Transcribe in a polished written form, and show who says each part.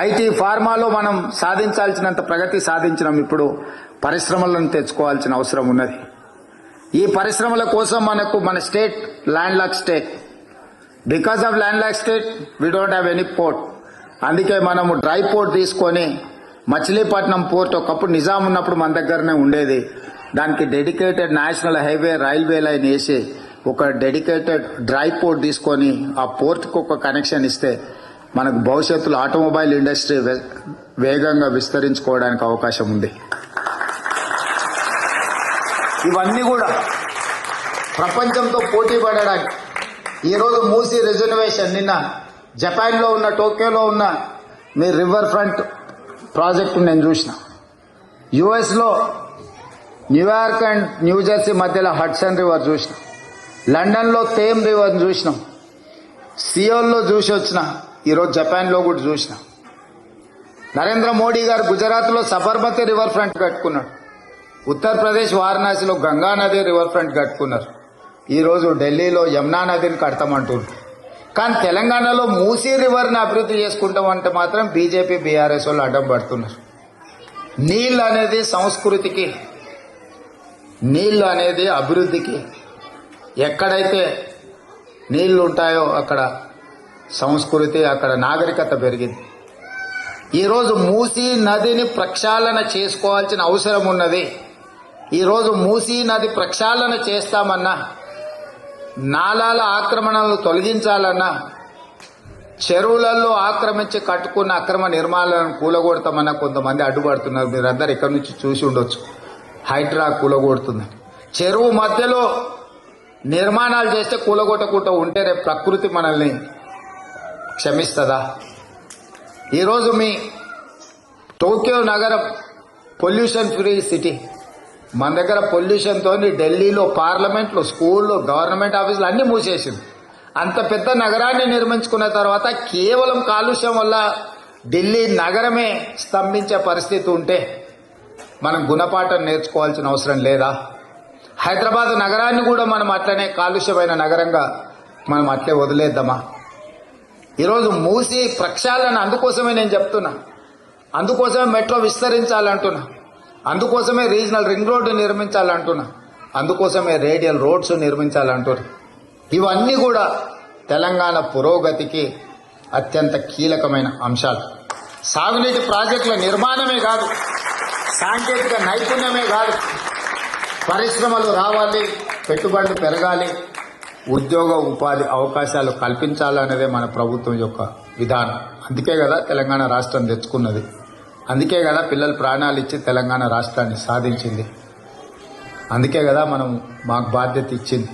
Speaker 1: IT ఫార్మాలో మనం సాధించాల్సినంత ప్రగతి సాధించినాం. ఇప్పుడు పరిశ్రమలను తెచ్చుకోవాల్సిన అవసరం ఉన్నది. ఈ పరిశ్రమల కోసం మనకు మన state land lock state. Because of land lock state we don't have any port. అందుకే మనము డ్రై పోర్ట్ తీసుకొని మచిలీపట్నం పోర్ట్ ఒకప్పుడు నిజాం ఉన్నప్పుడు మన దగ్గరనే ఉండేది. దానికి dedicated national highway railway line వేసి ఒక డెడికేటెడ్ డ్రై పోర్ట్ తీసుకొని ఆ పోర్ట్కి ఒక కనెక్షన్ ఇస్తే మనకు భవిష్యత్తులో ఆటోమొబైల్ ఇండస్ట్రీ వేగంగా విస్తరించుకోవడానికి అవకాశం ఉంది. ఇవన్నీ కూడా ప్రపంచంతో పోటీ పడడానికి ఈరోజు మూసీ రిజర్వేషన్, నిన్న జపాన్లో ఉన్న టోక్యోలో ఉన్న మీ రివర్ ఫ్రంట్ ప్రాజెక్టు నేను చూసిన. యుఎస్లో న్యూయార్క్ అండ్ న్యూజెర్సీ మధ్యలో హడ్సన్ రివర్ చూసిన. లండన్లో థేమ్ రివర్ చూసినాం. సియోల్లో చూసి వచ్చిన. ఈరోజు జపాన్లో కూడా చూసిన. నరేంద్ర మోడీ గారు గుజరాత్లో సబర్మతి రివర్ ఫ్రంట్ కట్టుకున్నాడు. ఉత్తరప్రదేశ్ వారణాసిలో గంగా నది రివర్ ఫ్రంట్ కట్టుకున్నారు. ఈరోజు ఢిల్లీలో యమునా నదిని కడతామంటున్నారు. కానీ తెలంగాణలో మూసీ రివర్ని అభివృద్ధి చేసుకుంటామంటే మాత్రం బీజేపీ బీఆర్ఎస్ వాళ్ళు అడ్డం పడుతున్నారు. నీళ్ళు అనేది సంస్కృతికి, నీళ్ళు అనేది అభివృద్ధికి. ఎక్కడైతే నీళ్లు ఉంటాయో అక్కడ సంస్కృతి, అక్కడ నాగరికత పెరిగింది. ఈరోజు మూసీ నదిని ప్రక్షాళన చేసుకోవాల్సిన అవసరం ఉన్నది. ఈరోజు మూసీ నది ప్రక్షాళన చేస్తామన్నా, నాలాల ఆక్రమణలు తొలగించాలన్నా, చెరువులలో ఆక్రమించి కట్టుకున్న అక్రమ నిర్మాణాలను కూలగొడతామన్నా కొంతమంది అడ్డుపడుతున్నారు. మీరందరూ ఇక్కడి నుంచి చూసి ఉండొచ్చు. హైడ్రా కూలగొడుతుంది. చెరువు మధ్యలో నిర్మాణాలు చేస్తే కూలగొట్టకుండా ఉంటే రేపు ప్రకృతి మనల్ని క్షమిస్తుందా? ఈరోజు మీ టోక్యో నగరం పొల్యూషన్ ఫ్రీ సిటీ. మన దగ్గర పొల్యూషన్తో ఢిల్లీలో పార్లమెంట్లో, స్కూల్లో, గవర్నమెంట్ ఆఫీసులు అన్నీ మూసేసింది. అంత పెద్ద నగరాన్ని నిర్మించుకున్న తర్వాత కేవలం కాలుష్యం వల్ల ఢిల్లీ నగరమే స్తంభించే పరిస్థితి ఉంటే మనం గుణపాఠం నేర్చుకోవాల్సిన అవసరం లేదా? హైదరాబాద్ నగరాన్ని కూడా మనం అట్లనే కాలుష్యమైన నగరంగా మనం అట్లే వదిలేద్దామా? ఈరోజు మూసి ప్రక్షాళన అందుకోసమే నేను చెప్తున్నా. అందుకోసమే మెట్రో విస్తరించాలంటున్నా. అందుకోసమే రీజనల్ రింగ్ రోడ్డు నిర్మించాలంటున్నా. అందుకోసమే రేడియల్ రోడ్స్ నిర్మించాలంటున్నా. ఇవన్నీ కూడా తెలంగాణ పురోగతికి అత్యంత కీలకమైన అంశాలు. సాగునీటి ప్రాజెక్టుల నిర్మాణమే కాదు, సాంకేతిక నైపుణ్యమే కాదు, పరిశ్రమలు రావాలి, పెట్టుబడులు పెరగాలి, ఉద్యోగ ఉపాధి అవకాశాలు కల్పించాలనేదే మన ప్రభుత్వం యొక్క విధానం. అందుకే కదా తెలంగాణ రాష్ట్రం తెచ్చుకున్నది. అందుకే కదా పిల్లలు ప్రాణాలు ఇచ్చి తెలంగాణ రాష్ట్రాన్ని సాధించింది. అందుకే కదా మనం మాకు బాధ్యత ఇచ్చింది.